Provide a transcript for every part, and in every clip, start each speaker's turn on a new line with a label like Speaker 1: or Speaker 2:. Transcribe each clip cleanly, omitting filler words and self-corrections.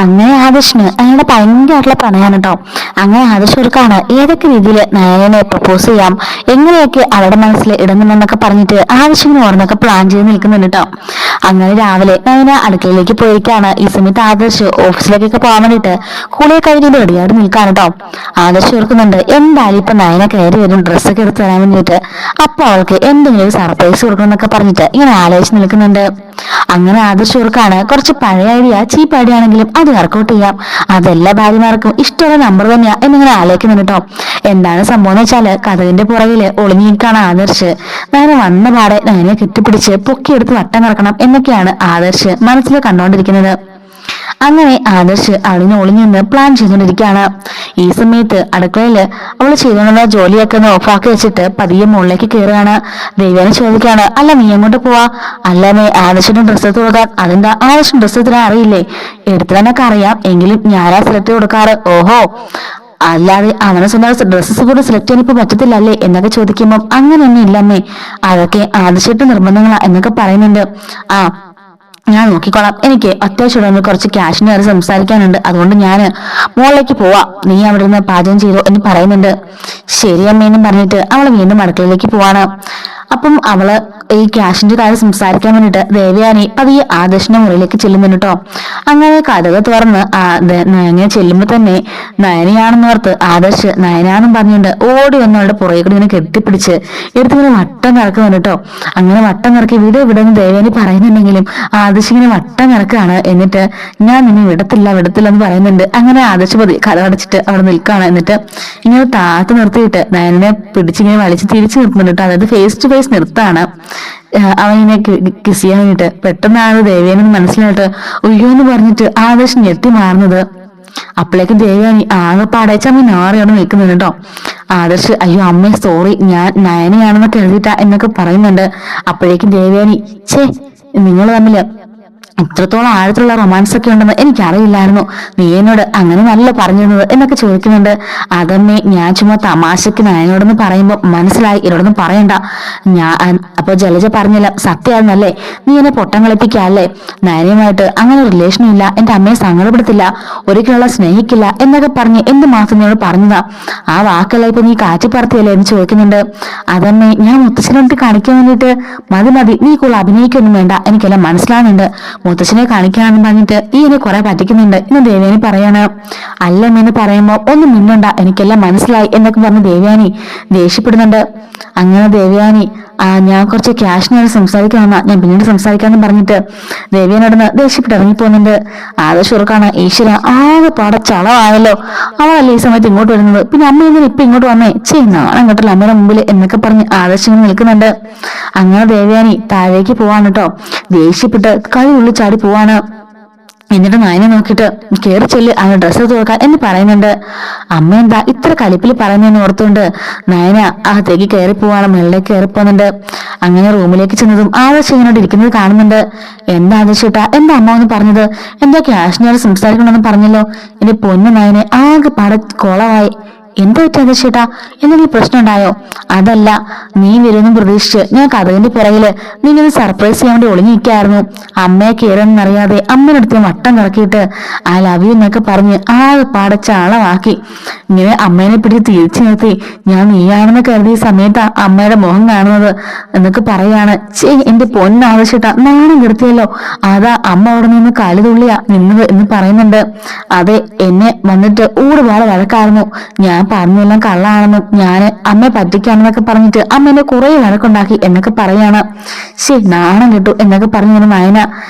Speaker 1: അങ്ങനെ ആദർശിന് അയാളുടെ ഭയങ്കരമായിട്ടുള്ള പ്രണയാണ് കേട്ടോ. അങ്ങനെ ആദർശവർക്കാണ് ഏതൊക്കെ രീതിയിൽ നയനെ പ്രപ്പോസ് ചെയ്യാം, എങ്ങനെയൊക്കെ അവരുടെ മനസ്സിൽ ഇടുന്നുണ്ടെന്നൊക്കെ പറഞ്ഞിട്ട് ആദർശിന് ഓർന്നൊക്കെ പ്ലാൻ ചെയ്ത് നിൽക്കുന്നുണ്ട് കേട്ടോ. അങ്ങനെ രാവിലെ നയന അടുക്കളയിലേക്ക് പോയിരിക്കാണ്. ഈ സമയത്ത് ആദർശ് ഓഫീസിലേക്കൊക്കെ പോകാൻ വേണ്ടിയിട്ട് കൂടെ കഴിഞ്ഞ് റെഡിയായിട്ട് നിൽക്കാണ് കേട്ടോ. ആദർശ് ഓർക്കുന്നുണ്ട് എന്തായാലും ഇപ്പൊ നയന കയറി വരും ഡ്രസ്സൊക്കെ എടുത്ത് തരാൻ വേണ്ടിയിട്ട്, അപ്പൊ അവൾക്ക് എന്തെങ്കിലും ഒരു സർപ്രൈസ് കൊടുക്കണം എന്നൊക്കെ പറഞ്ഞിട്ട് ഇങ്ങനെ ആലോചിച്ച് നിൽക്കുന്നുണ്ട്. അങ്ങനെ ആദർശ് ഓർക്കാണ് കുറച്ച് പഴയ ഐഡിയ, ചീപ്പ് ഐഡിയ ആണെങ്കിലും അത് വർക്കൗട്ട് ചെയ്യാം, അതെല്ലാ ഭാര്യമാർക്കും ഇഷ്ടമുള്ള നമ്പർ തന്നെയാ എന്നിങ്ങനെ ആലോചിക്കുന്നുണ്ട് കേട്ടോ. എന്താണ് സംഭവം എന്ന് വെച്ചാല് കഥകിന്റെ പുറകില് ഒളിഞ്ഞു നിൽക്കാണ് ആദർശ്. നേരെ വന്ന പാടെ നയനെ കെട്ടിപ്പിടിച്ച് പൊക്കിയെടുത്ത് വട്ടം കറക്കണം എന്നൊക്കെയാണ് ആദർശ് മനസ്സിൽ കണ്ടുകൊണ്ടിരിക്കുന്നത്. അങ്ങനെ ആദർശ് അവളിനെ ഒളിഞ്ഞെന്ന് പ്ലാൻ ചെയ്തുകൊണ്ടിരിക്കുകയാണ്. ഈ സമയത്ത് അടുക്കളയില് അവൾ ചെയ്തുകൊണ്ടുള്ള ജോലിയൊക്കെ ഒന്ന് ഓഫാക്കി വെച്ചിട്ട് പതിയെ മുകളിലേക്ക് കയറുകയാണ്. ദേവ്യാനെ ചോദിക്കാണ്, അല്ല നീ എങ്ങോട്ട് പോവാ? അല്ലാതെ ആദർശിന്റെ ഡ്രസ്സ് എടുത്ത് കൊടുക്കാൻ. അതെന്താ ആദർശം ഡ്രസ്സ് എടുത്തിട്ട് അറിയില്ലേ? എടുത്തിടാനൊക്കെ അറിയാം, എങ്കിലും ഞാനാ സെലക്ട് കൊടുക്കാറ്. ഓഹോ, അല്ലാതെ അവനെ സ്വന്തം ഡ്രസ്സസ് പോലും സെലക്ട് ചെയ്യാൻ ഇപ്പൊ പറ്റത്തില്ലല്ലേ എന്നൊക്കെ ചോദിക്കുമ്പോൾ അങ്ങനെയൊന്നും ഇല്ലമ്മേ, അതൊക്കെ ആദർശിട്ട് നിർബന്ധങ്ങളാ എന്നൊക്കെ പറയുന്നുണ്ട്. ആ, ഞാൻ നോക്കിക്കോളാം, എനിക്ക് അത്യാവശ്യം കുറച്ച് ക്യാഷിന് കയറി സംസാരിക്കാനുണ്ട്, അതുകൊണ്ട് ഞാന് മോളിലേക്ക് പോവാ, നീ അവിടെ നിന്ന് പാചകം ചെയ്തോ എന്ന് പറയുന്നുണ്ട്. ശരി അമ്മേന്നും പറഞ്ഞിട്ട് അവള് വീണ്ടും അടുക്കളയിലേക്ക് പോവാണ്. അപ്പം അവള് ഈ ക്യാഷിന്റെ കാര്യം സംസാരിക്കാൻ വേണ്ടിട്ട് ദേവയാനി പതിയെ ആദർശിന്റെ മുറിയിലേക്ക് ചെല്ലുന്നുണ്ട് കേട്ടോ. അങ്ങനെ കഥക് തുറന്ന് നയനെ ചെല്ലുമ്പോ തന്നെ നയനയാണെന്ന് ഓർത്ത് ആദർശ് നയനാന്നും പറഞ്ഞുകൊണ്ട് ഓടി വന്നവളുടെ പുറകെ കൂടി ഇങ്ങനെ കെട്ടിപ്പിടിച്ച് എടുത്തിങ്ങനെ വട്ടം നിറക്കുന്നുണ്ട് കേട്ടോ. അങ്ങനെ വട്ടം നിറക്കി വിട വിടെന്ന് ദേവയാനി പറയുന്നുണ്ടെങ്കിലും ആദർശ് ഇങ്ങനെ വട്ടം നിറക്കാണ്. എന്നിട്ട് ഞാൻ നിന്നെ വിടത്തില്ല വിടത്തില്ല എന്ന് പറയുന്നുണ്ട്. അങ്ങനെ ആദർശ് പതി കഥ അടച്ചിട്ട് അവിടെ നിൽക്കുകയാണ്. എന്നിട്ട് ഇങ്ങനെ താത്ത് നിർത്തിയിട്ട് നയനെ പിടിച്ചിങ്ങനെ വലിച്ച് തിരിച്ചു നിർത്തുന്നുണ്ട് കേട്ടോ. അതായത് ഫേസ് ടു ഫേസ് നിർത്താണ് അവനിങ്ങനെ കിസ് ചെയ്യാൻ വേണ്ടിട്ട്. പെട്ടെന്നാണ് ദേവയാനി മനസ്സിലായിട്ട് ഉയ്യോ എന്ന് പറഞ്ഞിട്ട് ആദർശ് ഞെട്ടി മാറുന്നത്. അപ്പോഴേക്കും ദേവയാനി ആകെപ്പാടെ ചമ്മ നാറിയാണ് നിൽക്കുന്നുണ്ട് കേട്ടോ. ആദർശ് അയ്യോ അമ്മേ സോറി, ഞാൻ നയനയാണെന്നൊക്കെ എഴുതിയിട്ടാ എന്നൊക്കെ പറയുന്നുണ്ട്. അപ്പോഴേക്കും ദേവയാനി ഛേ, നിങ്ങൾ തമ്മില് ഇത്രത്തോളം ആഴത്തിലുള്ള റൊമാൻസ് ഒക്കെ ഉണ്ടെന്ന് എനിക്കറിയില്ലായിരുന്നു, നീ എന്നോട് അങ്ങനെ നല്ല പറഞ്ഞിരുന്നത് എന്നൊക്കെ ചോദിക്കുന്നുണ്ട്. അതമ്മേ, ഞാൻ ചുമ്മാ തമാശക്ക് നയനോടൊന്ന് പറയുമ്പോ മനസ്സിലായി, എന്നോടൊന്നും പറയണ്ട. അപ്പൊ ജലജ പറഞ്ഞില്ല സത്യമായിരുന്നല്ലേ, നീ എന്നെ പൊട്ടം കളിപ്പിക്കല്ലേ, നയനയുമായിട്ട് അങ്ങനെ റിലേഷനും ഇല്ല, എന്റെ അമ്മയെ സങ്കടപ്പെടുത്തില്ല, ഒരിക്കലുള്ള സ്നേഹിക്കില്ല എന്നൊക്കെ പറഞ്ഞ് എന്ത് മാസം നീയോട് പറഞ്ഞതാ, ആ വാക്കല്ല ഇപ്പൊ നീ കാറ്റി പറത്തിയല്ലേ എന്ന് ചോദിക്കുന്നുണ്ട്. അതമ്മേ, ഞാൻ മുത്തച്ഛനോട്ട് കാണിക്കാൻ വേണ്ടിട്ട് മതി മതി, നീ കൂടുതൽ അഭിനയിക്കൊന്നും വേണ്ട, എനിക്കെല്ലാം മനസ്സിലാവുന്നുണ്ട്, മുത്തച്ഛനെ കാണിക്കാന്ന് പറഞ്ഞിട്ട് ഈ എന്നെ കുറെ പറ്റിക്കുന്നുണ്ട് എന്ന് ദേവയാനി പറയാണ്. അല്ലമ്മേന്ന് പറയുമ്പോ ഒന്നും മിണ്ടണ്ട, എനിക്കെല്ലാം മനസ്സിലായി എന്നൊക്കെ പറഞ്ഞ് ദേവയാനി ദേഷ്യപ്പെടുന്നുണ്ട്. അങ്ങനെ ദേവയാനി ഞാൻ കുറച്ച് ക്യാഷിനായി സംസാരിക്കാമെന്നാ, ഞാൻ പിന്നീട് സംസാരിക്കാന്ന് പറഞ്ഞിട്ട് ദേവയാനോടൊന്ന് ദേഷ്യപ്പെട്ട് ഇറങ്ങിപ്പോകുന്നുണ്ട്. ആദർശുറക്കാണ് ഈശ്വര ആകെ പാടെ ചളമായല്ലോ, അവളല്ലേ ഈ സമയത്ത് ഇങ്ങോട്ട് വരുന്നത്, പിന്നെ അമ്മ എന്തിനാ ഇപ്പൊ ഇങ്ങോട്ട് വന്നേ, ചെയ്യുന്നതാണ് അങ്ങോട്ടല്ല അമ്മയുടെ മുമ്പിൽ എന്നൊക്കെ പറഞ്ഞ് ആദർശം നിൽക്കുന്നുണ്ട്. അങ്ങനെ ദേവയാനി താഴേക്ക് പോവാണ് കേട്ടോ. ദേഷ്യപ്പെട്ട് കൈ ഉള്ളി ചാടി പോവാണ്. എന്നിട്ട് നയനെ നോക്കിയിട്ട് കയറി ചെല്ല് അവന് ഡ്രസ്സ് തുറക്കാൻ എന്ന് പറയുന്നുണ്ട്. അമ്മ എന്താ ഇത്ര കലിപ്പിൽ പറയുന്നതെന്ന് ഓർത്തുകൊണ്ട് നയന അകത്തേക്ക് കയറി പോവാണ്, മുകളിലേക്ക് കയറി പോകുന്നുണ്ട്. അങ്ങനെ റൂമിലേക്ക് ചെന്നതും ആദർശ് ഇങ്ങോട്ട് ഇരിക്കുന്നത് കാണുന്നുണ്ട്. എന്താ ആദർശേട്ടാ, എന്താ അമ്മ എന്ന് പറഞ്ഞത്, എന്തോ ക്യാഷിനോട് സംസാരിക്കണമെന്ന് പറഞ്ഞല്ലോ, എന്റെ പൊന്നു നയനെ ആകെ പാടെ കോളമായി. എന്താ പറ്റാതെ ചേട്ടാ, എന്തെങ്കിലും പ്രശ്നം ഉണ്ടായോ? അതല്ല, നീ വരുമെന്നും പ്രതീക്ഷിച്ച് ഞാൻ കഥകിന്റെ പിറകില് നിന്നെ സർപ്രൈസ് ചെയ്യാൻ വേണ്ടി ഒളിഞ്ഞിരിക്കായിരുന്നു. അമ്മയെ കയറുന്നറിയാതെ അമ്മേനടുത്ത് വട്ടം കറക്കിയിട്ട് ഐ ലവ് യു എന്നൊക്കെ പറഞ്ഞ് ആകെ പാടെ ചാളമാക്കി. ഇങ്ങനെ അമ്മേനെ പിടിച്ച് തിരിച്ചു നിർത്തി ഞാൻ നീയാണെന്ന് കരുതിയ സമയത്താ അമ്മയുടെ മുഖം കാണുന്നത് എന്നൊക്കെ പറയാണ്. എന്റെ പൊന്നാവശ്യട്ടാ, നാണം കെടുത്തിയല്ലോ, അതാ അമ്മ അവിടെ നിന്ന് കാലുതുള്ളിയാ നിന്നത് എന്ന് പറയുന്നുണ്ട്. അതെ, എന്നെ വന്നിട്ട് ഊടുപാടെ വഴക്കായിരുന്നു, ഞാൻ പറഞ്ഞെല്ലാം കള്ളാണെന്നും ഞാന് അമ്മയെ പറ്റിക്കാണെന്നൊക്കെ പറഞ്ഞിട്ട് അമ്മേനെ കുറെ വഴക്കുണ്ടാക്കി എന്നൊക്കെ പറയാണ്. നാണം കിട്ടു എന്നൊക്കെ പറഞ്ഞു നയന.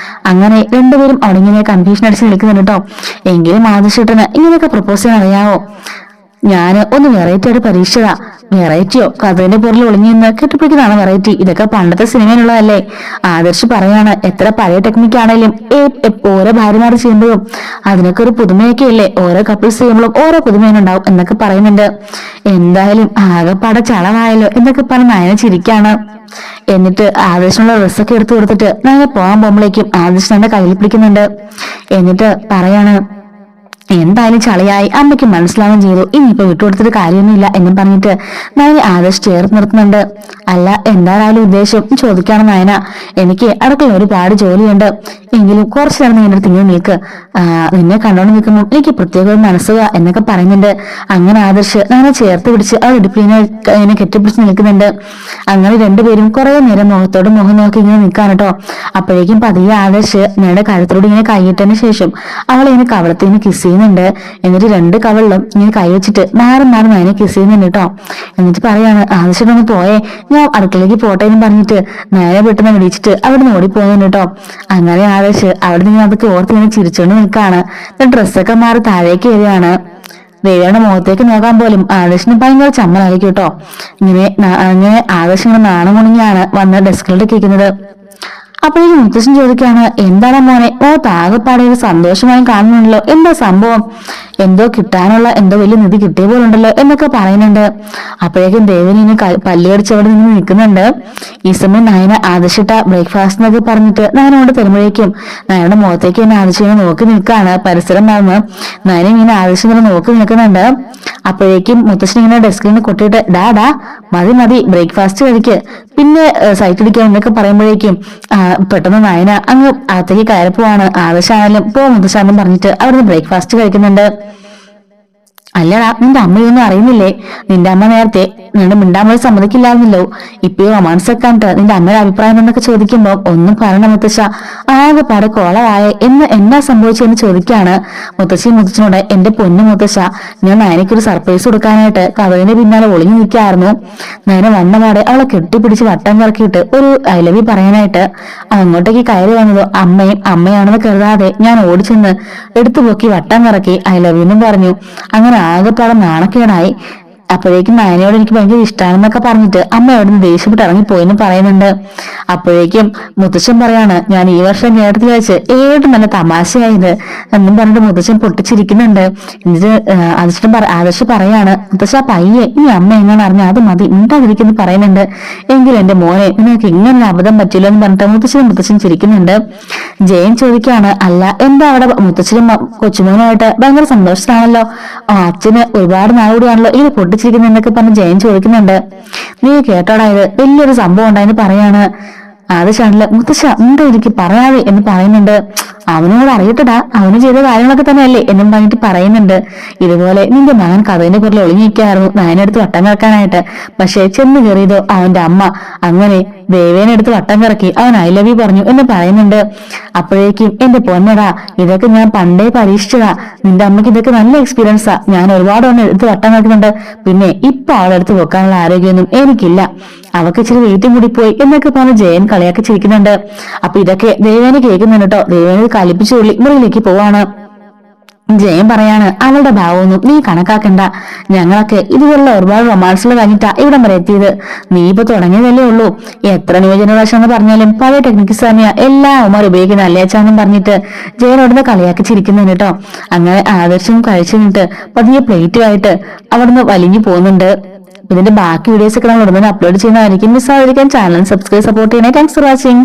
Speaker 1: അങ്ങനെ രണ്ടുപേരും അവിടെ ഇങ്ങനെ കൺഫ്യൂഷൻ അടിച്ച് നിൽക്കുന്നുണ്ട് കേട്ടോ. എങ്കിലും ആദർശേട്ടന് ഇങ്ങനെയൊക്കെ പ്രപ്പോസ് ചെയ്യാൻ അറിയാവോ? ഞാന് ഒന്ന് വെറൈറ്റി ആയിട്ട് പരീക്ഷിച്ചതാ. വെറൈറ്റിയോ, കഥന്റെ പുറകിൽ ഒളിഞ്ഞു നിന്ന് കെട്ടിപ്പിടിക്കുന്നതാണ് വെറൈറ്റി, ഇതൊക്കെ പണ്ടത്തെ സിനിമയിലുള്ളതല്ലേ. ആദർശ് പറയാണ്, എത്ര പഴയ ടെക്നിക്ക് ആണെങ്കിലും ഓരോ ഭാര്യമാർ ചെയ്യുമ്പോഴും അതിനൊക്കെ ഒരു പുതുമയൊക്കെ അല്ലേ, ഓരോ കപ്പിൾസ് ചെയ്യുമ്പോഴും ഓരോ പുതുമയുണ്ടാവും എന്നൊക്കെ പറയുന്നുണ്ട്. എന്തായാലും ആകെപ്പാടെ ചളമായല്ലോ എന്നൊക്കെ പറഞ്ഞ് നയന ചിരിക്കാണ്. എന്നിട്ട് ആദർശനുള്ള ഡ്രസ്സൊക്കെ എടുത്തു കൊടുത്തിട്ട് നയന പോകാൻ പോകുമ്പോഴേക്കും ആദർശ് തന്റെ കയ്യിൽ പിടിക്കുന്നുണ്ട്. എന്നിട്ട് പറയാണ്, എന്തായാലും ചളയായി അമ്മയ്ക്ക് മനസ്സിലാവുകയും ചെയ്തു. ഇനിയിപ്പോ വിട്ടുകൊടുത്തിട്ട് കാര്യമൊന്നുമില്ല എന്നും പറഞ്ഞിട്ട് നയന ആദർശ് ചേർത്ത് നിർത്തുന്നുണ്ട്. അല്ല എന്തായാലും ഉദ്ദേശം ചോദിക്കാണ് നയന. എനിക്ക് അടുക്കള ഒരുപാട് ജോലിയുണ്ട്, എങ്കിലും കുറച്ചു നേരം നിന്റെ അടുത്ത് ഇങ്ങനെ നിൽക്ക്. നിന്നെ കണ്ടോണ്ട് നിൽക്കുമ്പോൾ എനിക്ക് പ്രത്യേക ഒരു മനസ്സുക എന്നൊക്കെ പറയുന്നുണ്ട്. അങ്ങനെ ആദർശ് നയനെ ചേർത്ത് പിടിച്ച് ആ ഇടുപ്പിനെ ഇങ്ങനെ കെട്ടിപ്പിടിച്ച് നിൽക്കുന്നുണ്ട്. അങ്ങനെ രണ്ടുപേരും കുറെ നേരം മുഖത്തോട് മുഖം നോക്കി ഇങ്ങനെ നിൽക്കാണ് കേട്ടോ. അപ്പോഴേക്കും പതിയെ ആദർശ് നയയുടെ കഴുത്തോട് ഇങ്ങനെ കൈയിട്ടതിന് ശേഷം അവളെ ഇങ്ങനെ കവളത്തിന് കിസ് ചെയ്യുന്നുണ്ട്. എന്നിട്ട് രണ്ട് കവളിലും ഇങ്ങനെ കൈ വെച്ചിട്ട് മാറി മാറി നയനെ കിസ് ചെയ്യുന്നുണ്ട് കേട്ടോ. എന്നിട്ട് പറയാണ് ആദർശൊന്ന് പോയേ, ഞാൻ അടുക്കളയിലേക്ക് പോട്ടെ എന്ന് പറഞ്ഞിട്ട് നയനെ പെട്ടെന്ന് വിളിച്ചിട്ട് അവിടെ നിന്ന് ഓടിപ്പോകുന്നുണ്ട് കേട്ടോ. അങ്ങനെ ആദർശ് അവിടെ നിന്ന് അതൊക്കെ ഓർത്ത് ഇങ്ങനെ ചിരിച്ചോണ്ട് നിൽക്കാണ്. ഡ്രസ്സൊക്കെ മാറി താഴേക്ക് വരികയാണ്. ദേവിയുടെ മുഖത്തേക്ക് നോക്കാൻ പോലും ആദർശിന് ഭയങ്കര ചമ്മലായിരിക്കും കേട്ടോ. അങ്ങനെ ആദർശിങ്ങനെ നാണം കുണിഞ്ഞാണ് വന്ന് ഡെസ്കിലേക്ക് ഇരിക്കുന്നത്. അപ്പോഴേക്കും മുത്തശ്ശൻ ചോദിക്കാണ്, എന്താണ് മോനെ ഓ താകപ്പാടെ ഒരു സന്തോഷമായി കാണുന്നുണ്ടല്ലോ, എന്താ സംഭവം? എന്തോ കിട്ടാനുള്ള എന്തോ വലിയ നിധി കിട്ടിയ പോലുണ്ടല്ലോ എന്നൊക്കെ പറയുന്നുണ്ട്. അപ്പോഴേക്കും ദേവന് പല്ല് കടിച്ചവിടെ നിന്ന് നിൽക്കുന്നുണ്ട്. ഈ സമയം നയന ആദർശിട്ട ബ്രേക്ക്ഫാസ്റ്റ് എന്നൊക്കെ പറഞ്ഞിട്ട് നയനോട് തരുമ്പോഴേക്കും നയനയുടെ മുഖത്തേക്ക് തന്നെ ആദർശിനെ നോക്കി നിൽക്കാണ്. പരിസരം മറന്ന് നയന ഇങ്ങനെ ആദർശിനെ നോക്കി നിൽക്കുന്നുണ്ട്. അപ്പോഴേക്കും മുത്തശ്ശൻ ഇങ്ങനെ ഡെസ്കിൽ നിന്ന് കൊട്ടിയിട്ട് ഡാ മതി മതി ബ്രേക്ക്ഫാസ്റ്റ് കഴിക്ക്, പിന്നെ സൈറ്റ് അടിക്കാം എന്നൊക്കെ പറയുമ്പോഴേക്കും പെട്ടെന്ന് നയന അങ്ങ് അകത്തേക്ക് കയറിപ്പോവാണ്. ആദർശാണെങ്കിലും പോ മുത്തശ്ശാന്നും പറഞ്ഞിട്ട് അവിടുന്ന് ബ്രേക്ക്ഫാസ്റ്റ് കഴിക്കുന്നുണ്ട്. അല്ലടാ നിന്റെ അമ്മയൊന്നും അറിയുന്നില്ലേ? നിന്റെ അമ്മ നേരത്തെ നിന്റെ മിണ്ടാമൊഴി സമ്മതിക്കില്ലായിരുന്നല്ലോ, ഇപ്പയോ റൊമാൻസ് വെക്കാണ്ട് നിന്റെ അമ്മയുടെ അഭിപ്രായം എന്നൊക്കെ ചോദിക്കുമ്പോ ഒന്നും പറയണ മുത്തശ്ശ, ആകെ പാടെ കോളവായ എന്നാ സംഭവിച്ചെന്ന് ചോദിക്കാണ് മുത്തശ്ശി മുത്തച്ഛനോട്. എന്റെ പൊന്നു മുത്തശ്ശ, ഞാൻ നയനയ്ക്കൊരു സർപ്രൈസ് കൊടുക്കാനായിട്ട് കഥവിന്റെ പിന്നാലെ ഒളിഞ്ഞു നിൽക്കായിരുന്നു. നയന വന്നപാടെ അവളെ കെട്ടിപ്പിടിച്ച് വട്ടം കറക്കിയിട്ട് ഒരു ഐ ലവ് യു പറയാനായിട്ട് അങ്ങോട്ടേക്ക് കയറി വന്നതോ അമ്മയാണെന്ന് കരുതാതെ ഞാൻ ഓടിച്ചെന്ന് എടുത്തു പൊക്കി വട്ടം കറക്കി ഐ ലവ് യു എന്നും പറഞ്ഞു. അങ്ങനെ ആകെപ്പാടെ നാണക്കേടായി. അപ്പോഴേക്കും നയനയോട് എനിക്ക് ഭയങ്കര ഇഷ്ടമാണെന്നൊക്കെ പറഞ്ഞിട്ട് അമ്മ അവിടെ നിന്ന് ദേഷ്യപ്പെട്ട് ഇറങ്ങിപ്പോയെന്ന് പറയുന്നുണ്ട്. അപ്പോഴേക്കും മുത്തശ്ശൻ പറയാണ്, ഞാൻ ഈ വർഷം കേരളത്തിൽ വെച്ച് ഏറ്റവും നല്ല തമാശയായത് എന്നും പറഞ്ഞിട്ട് മുത്തശ്ശൻ പൊട്ടിച്ചിരിക്കുന്നുണ്ട്. എന്നിട്ട് ആദർശ് പറയാണ്, മുത്തശ്ശ പയ്യെ ഇനി അമ്മ എങ്ങനെ അറിഞ്ഞാൽ അത് മതി മിണ്ടാതിരിക്കുന്നു പറയുന്നുണ്ട്. എങ്കിലും എന്റെ മോനെ നിനക്ക് ഇങ്ങനെ അബദ്ധം പറ്റില്ല എന്ന് പറഞ്ഞിട്ട് മുത്തശ്ശൻ ചിരിക്കുന്നുണ്ട്. ജയൻ ചോദിക്കാണ്, അല്ല എന്താ അവിടെ മുത്തശ്ശനും കൊച്ചുമോനുമായിട്ട് ഭയങ്കര സന്തോഷത്തിലാണല്ലോ, അച്ഛന് ഒരുപാട് നാളുകൂടിയാണല്ലോ ഇത് പൊട്ടിച്ചിരിക്കുന്നത് എന്നൊക്കെ പറഞ്ഞ് ജയൻ ചോദിക്കുന്നുണ്ട്. നീ കേട്ടോടാ ഇത് വലിയൊരു സംഭവം ഉണ്ടായെന്ന് പറയാണ്. ആദർശാണല്ലോ മുത്തശ്ശ എന്താ എനിക്ക് പറയാതെ എന്ന് പറയുന്നുണ്ട്. അവനോട് അറിയട്ടടാ, അവന് ചെയ്ത കാര്യങ്ങളൊക്കെ തന്നെയല്ലേ എന്നും പറഞ്ഞിട്ട് പറയുന്നുണ്ട്. ഇതുപോലെ നിന്റെ മകൻ കഥയുടെ പുറകിൽ ഒളിഞ്ഞിരിക്കായിരുന്നു നയനെടുത്ത് വട്ടം കറക്കാനായിട്ട്. പക്ഷെ ചെന്ന് കയറിയതോ അവന്റെ അമ്മ. അങ്ങനെ ദേവേനെടുത്ത് വട്ടം കറക്കി അവൻ ഐ ലവ് യു പറഞ്ഞു എന്ന് പറയുന്നുണ്ട്. അപ്പോഴേക്കും എന്റെ പൊന്നടാ, ഇതൊക്കെ ഞാൻ പണ്ടേ പരീക്ഷിച്ചതാ, നിന്റെ അമ്മയ്ക്ക് ഇതൊക്കെ നല്ല എക്സ്പീരിയൻസാ, ഞാൻ ഒരുപാട് എടുത്ത് വട്ടം കറക്കുന്നുണ്ട്. പിന്നെ ഇപ്പൊ അവളെടുത്ത് വെക്കാനുള്ള ആരോഗ്യമൊന്നും എനിക്കില്ല, അവക്ക് ഇച്ചിരി വെയിറ്റും കൂടി പോയി എന്നൊക്കെ പറഞ്ഞ് ജയൻ കളിയാക്കി ചിരിക്കുന്നുണ്ട്. അപ്പൊ ഇതൊക്കെ ദേവേനെ കേൾക്കുന്നുണ്ട് കേട്ടോ. ദേവേനെ കലിപ്പിച്ചു ഉള്ളി മുറിയിലേക്ക് പോവാണ്. ജയൻ പറയാണ്, അവളുടെ ഭാവമൊന്നും നീ കണക്കാക്കണ്ട, ഞങ്ങളൊക്കെ ഇതുപോലുള്ള ഒരുപാട് റൊമാൻസുകൾ കഴിഞ്ഞിട്ടാ ഇവിടം വരെ എത്തിയത്. നീ ഇപ്പൊ തുടങ്ങിയതല്ലേ ഉള്ളൂ. എത്ര ന്യൂ ജനറേഷൻ എന്ന് പറഞ്ഞാലും പഴയ ടെക്നിക്സ് തന്നെയാ എല്ലാ ഉമാർ ഉപയോഗിക്കുന്ന അല്ലേച്ചാന്നും പറഞ്ഞിട്ട് ജയൻ അവിടുന്ന് കളിയാക്കി ചിരിക്കുന്നുണ്ട് കേട്ടോ. അങ്ങനെ ആദർശം കഴിച്ചു നിന്നിട്ട് പതിയെ പ്ലേറ്റുമായിട്ട് അവിടുന്ന് വലിഞ്ഞു പോകുന്നുണ്ട്. ഇതിന്റെ ബാക്കി വീഡിയോസ് ഒക്കെ നമ്മൾ ഉടനെ അപ്ലോഡ് ചെയ്യുന്നതായിരിക്കും. മിസ്സായിരിക്കാൻ ചാനൽ സബ്സ്ക്രൈബ് സപ്പോർട്ട് ചെയ്യണേ. Thanks for watching.